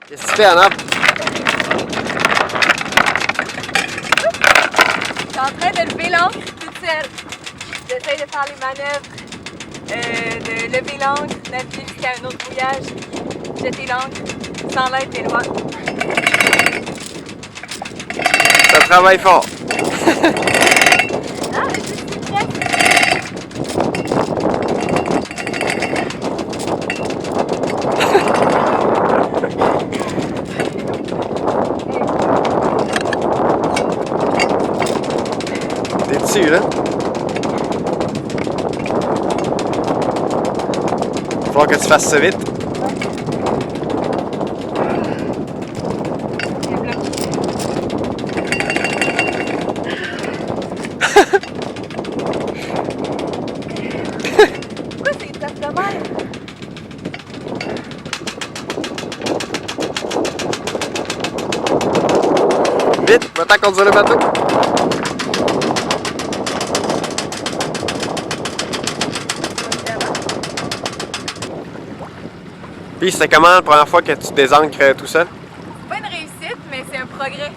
Qu'est-ce que tu fais, Anna? Je suis en train de lever l'ancre toute seule. J'essaie de faire les manœuvres, de lever l'ancre, naviguer jusqu'à un autre mouillage, puis jeter l'ancre sans l'aide des lois. Ça travaille fort. Ah, mais je suis prête. T'es dessus, là? Il va falloir que tu fasses ça vite. Pourquoi c'est tough de même? Vite, va-t'en conduire le bateau. Puis c'était comment la première fois que tu désancres tout seul? C'est pas une réussite, mais c'est un progrès.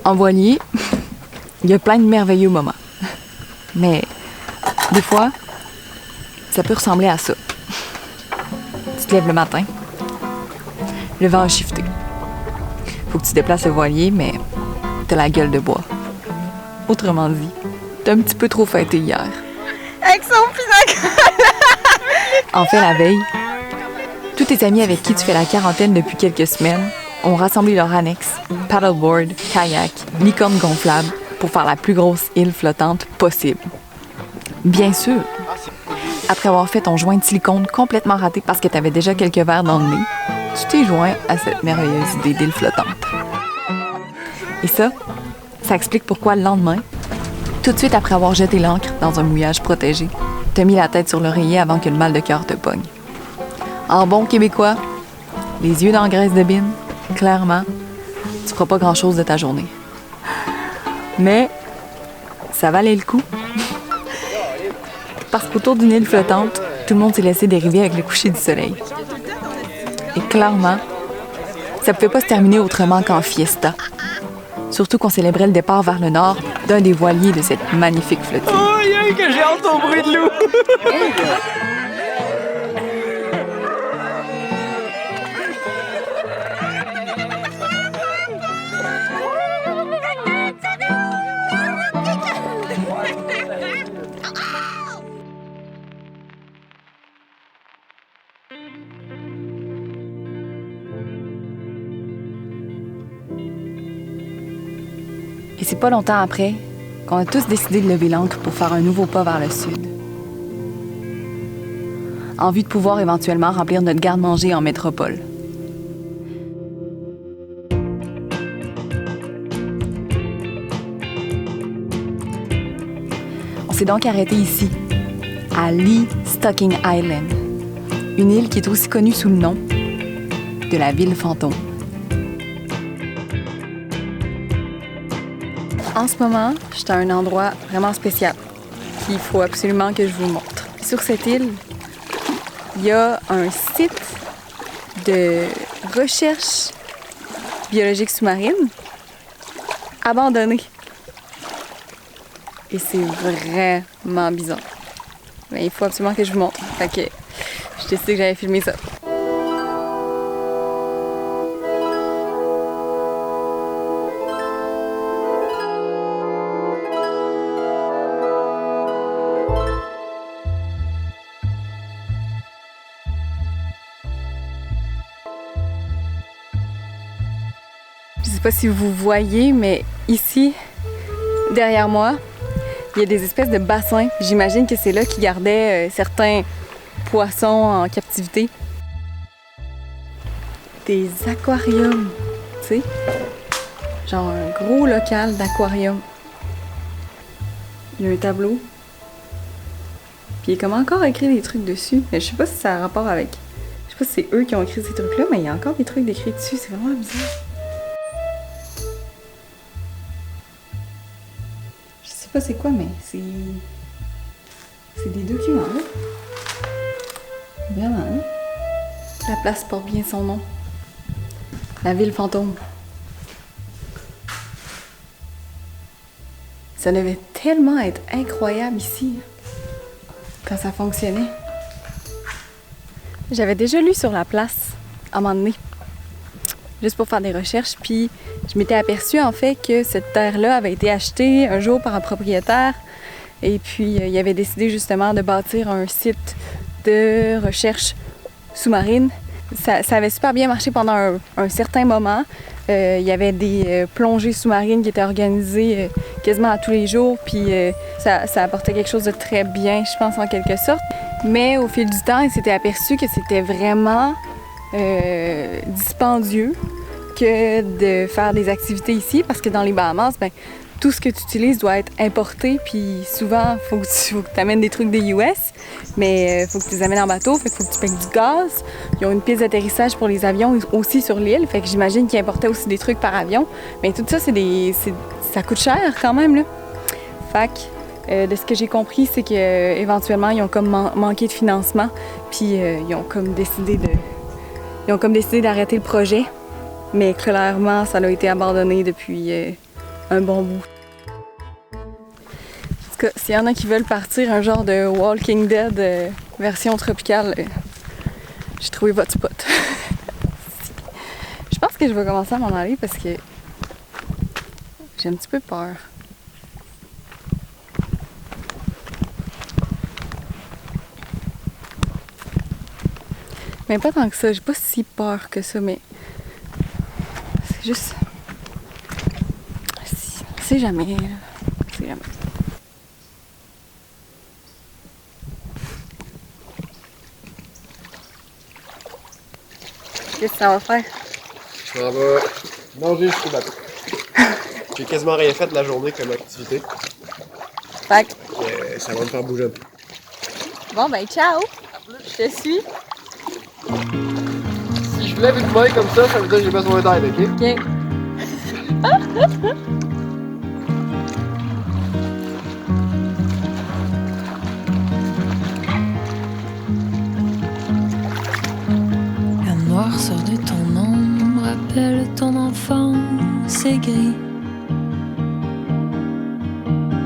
En voilier, il y a plein de merveilleux moments. Mais des fois, ça peut ressembler à ça. Tu te lèves le matin, le vent a shifté. Faut que tu déplaces le voilier, mais t'as la gueule de bois. Autrement dit, t'as un petit peu trop fêté hier. Avec son pinacle! En fait, la veille, tous tes amis avec qui tu fais la quarantaine depuis quelques semaines ont rassemblé leur annexe, paddleboard, kayak, licorne gonflable pour faire la plus grosse île flottante possible. Bien sûr, après avoir fait ton joint de silicone complètement raté parce que tu avais déjà quelques verres dans le nez, tu t'es joint à cette merveilleuse idée d'île flottante. Et ça explique pourquoi le lendemain, tout de suite après avoir jeté l'ancre dans un mouillage protégé, t'as mis la tête sur l'oreiller avant que le mal de cœur te pogne. En bon québécois, les yeux dans la graisse de bine, clairement, tu feras pas grand-chose de ta journée. Mais ça valait le coup. Parce qu'autour d'une île flottante, tout le monde s'est laissé dériver avec le coucher du soleil. Et clairement, ça pouvait pas se terminer autrement qu'en fiesta. Surtout qu'on célébrait le départ vers le nord d'un des voiliers de cette magnifique flottille. Aïe, que j'ai hâte au bruit de l'eau! Et c'est pas longtemps après qu'on a tous décidé de lever l'ancre pour faire un nouveau pas vers le sud. En vue de pouvoir éventuellement remplir notre garde-manger en métropole. On s'est donc arrêté ici, à Lee Stocking Island, une île qui est aussi connue sous le nom de la ville fantôme. En ce moment, je suis à un endroit vraiment spécial qu'il faut absolument que je vous montre. Sur cette île, il y a un site de recherche biologique sous-marine abandonné. Et c'est vraiment bizarre. Mais il faut absolument que je vous montre. Fait que je décidé que j'allais filmer ça. Je sais pas si vous voyez, mais ici, derrière moi, il y a des espèces de bassins. J'imagine que c'est là qu'ils gardaient certains poissons en captivité. Des aquariums, tu sais. Genre un gros local d'aquarium. Il y a un tableau. Puis il y a comme encore écrit des trucs dessus. Mais je sais pas si ça a rapport avec... Je sais pas si c'est eux qui ont écrit ces trucs-là, mais il y a encore des trucs décrits dessus. C'est vraiment bizarre. Je sais pas c'est quoi, mais c'est... C'est des documents, là. Vraiment, hein? La place porte bien son nom. La ville fantôme. Ça devait tellement être incroyable ici, quand ça fonctionnait. J'avais déjà lu sur la place, à un moment donné, juste pour faire des recherches, puis je m'étais aperçue en fait que cette terre-là avait été achetée un jour par un propriétaire, et puis il avait décidé justement de bâtir un site de recherche sous-marine. Ça avait super bien marché pendant un certain moment. Il y avait des plongées sous-marines qui étaient organisées quasiment à tous les jours, puis ça apportait quelque chose de très bien, je pense, en quelque sorte. Mais au fil du temps, il s'était aperçu que c'était vraiment dispendieux que de faire des activités ici, parce que dans les Bahamas, ben, tout ce que tu utilises doit être importé, puis souvent, il faut que tu amènes des trucs des US, mais il faut que tu les amènes en bateau, fait qu'il faut que tu payes du gaz. Ils ont une piste d'atterrissage pour les avions aussi sur l'île, fait que j'imagine qu'ils importaient aussi des trucs par avion. Mais tout ça, ça coûte cher quand même, là. Fait que, de ce que j'ai compris, c'est qu'éventuellement, ils ont comme manqué de financement, puis ils ont comme décidé d'arrêter le projet. Mais clairement, ça a été abandonné depuis un bon bout. En tout cas, s'il y en a qui veulent partir un genre de Walking Dead version tropicale, j'ai trouvé votre spot. Je pense que je vais commencer à m'en aller parce que j'ai un petit peu peur. Mais pas tant que ça, j'ai pas si peur que ça, mais c'est juste... On sait jamais, là. On sait jamais. Qu'est-ce que ça va faire? Je m'en vais manger jusqu'au bateau. J'ai quasiment rien fait de la journée comme activité. Fait que... ça va me faire bouger un peu. Bon, ben ciao! Je te suis. Si je lève une main comme ça veut dire que j'ai besoin d'aide, ok? OK. La noirceur de ton ombre rappelle ton enfance aigrie.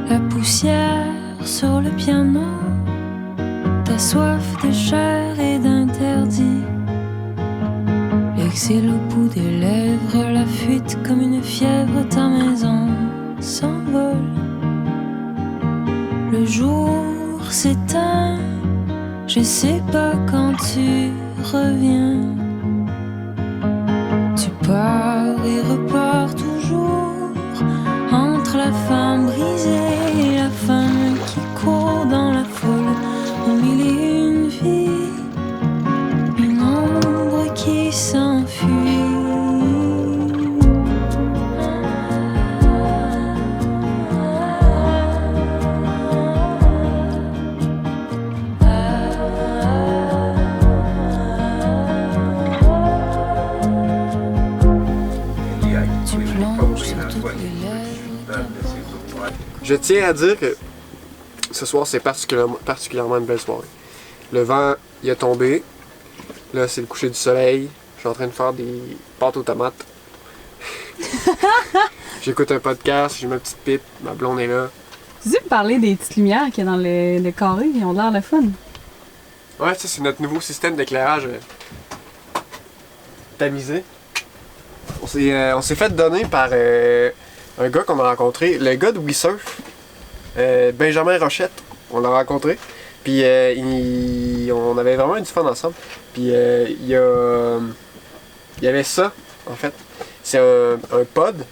La poussière sur le piano, ta soif de chair et d'interdit. L'exil au bout des lèvres, la fuite comme une fièvre, ta maison s'envole. Le jour s'éteint, je sais pas quand tu reviens. Tu pars et repars toujours entre la femme brisée et la femme qui court dans la foule au milieu d'une vie, une ombre qui s'enfuit. Tu plonges sur toutes les lèvres. Je tiens à dire que ce soir, c'est particulièrement une belle soirée. Le vent, il a tombé. Là, c'est le coucher du soleil. Je suis en train de faire des pâtes aux tomates. J'écoute un podcast, j'ai ma petite pipe, ma blonde est là. Tu veux parler des petites lumières qu'il y a dans le carré? Ils ont l'air le fun. Ouais, ça, c'est notre nouveau système d'éclairage tamisé. On s'est fait donner par un gars qu'on a rencontré, le gars de WeSurf, Benjamin Rochette, on l'a rencontré. Puis on avait vraiment eu du fun ensemble. Puis il y avait ça, en fait. C'est un pod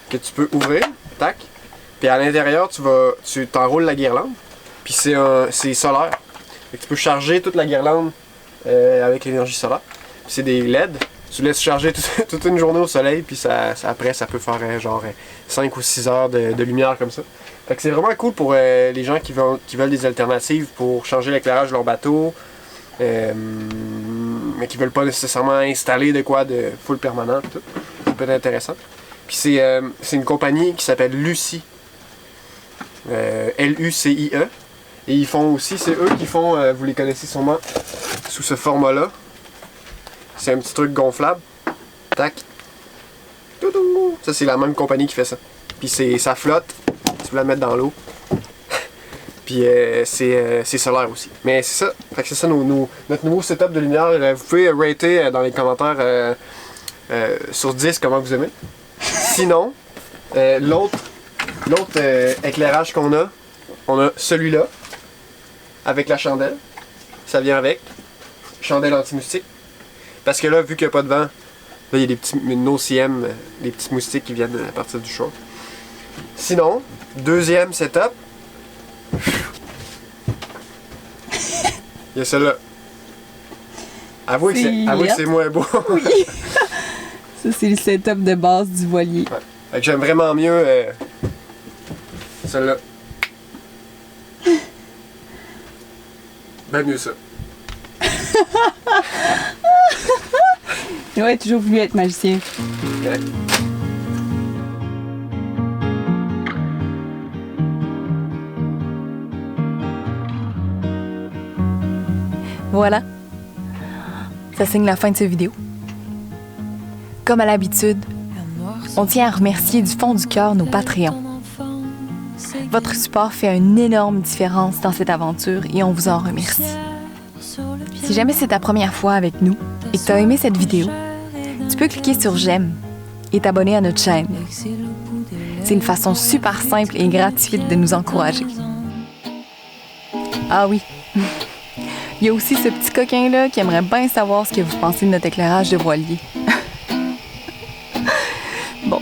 que tu peux ouvrir, tac. Puis à l'intérieur, tu t'enroules la guirlande. Puis c'est solaire. Fait que tu peux charger toute la guirlande avec l'énergie solaire. Puis c'est des LED. Tu laisses charger toute une journée au soleil, puis après, ça peut faire genre 5 ou 6 heures de lumière comme ça. Fait que c'est vraiment cool pour les gens qui veulent des alternatives pour changer l'éclairage de leur bateau, mais qui veulent pas nécessairement installer de quoi de full permanent. Tout. Ça peut être intéressant. Puis c'est une compagnie qui s'appelle Lucie. L-U-C-I-E. Et ils font aussi, c'est eux qui font, vous les connaissez sûrement, sous ce format-là. C'est un petit truc gonflable. Tac. Toudou. Ça, c'est la même compagnie qui fait ça. Puis ça flotte. Tu veux la mettre dans l'eau. Puis c'est solaire aussi. Mais c'est ça. Fait que c'est ça notre nouveau setup de lumière. Vous pouvez rater dans les commentaires sur 10 comment vous aimez. Sinon, l'autre éclairage qu'on a, on a celui-là. Avec la chandelle. Ça vient avec. Chandelle anti-moustique. Parce que là, vu qu'il n'y a pas de vent, là, il y a une OCM, des petits moustiques qui viennent à partir du shore. Sinon, deuxième setup. Il y a celle-là. Avouez que c'est moins beau. Oui. Ça, c'est le setup de base du voilier. Ouais. Fait que j'aime vraiment mieux celle-là. Ben mieux ça. Ouais, toujours voulu être magicien. Okay. Voilà. Ça signe la fin de cette vidéo. Comme à l'habitude, on tient à remercier du fond du cœur nos Patreons. Votre support fait une énorme différence dans cette aventure et on vous en remercie. Si jamais c'est ta première fois avec nous et que tu as aimé cette vidéo, tu peux cliquer sur j'aime et t'abonner à notre chaîne. C'est une façon super simple et gratuite de nous encourager. Ah oui, il y a aussi ce petit coquin-là qui aimerait bien savoir ce que vous pensez de notre éclairage de voilier. Bon,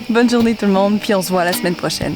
bonne journée tout le monde, puis on se voit la semaine prochaine.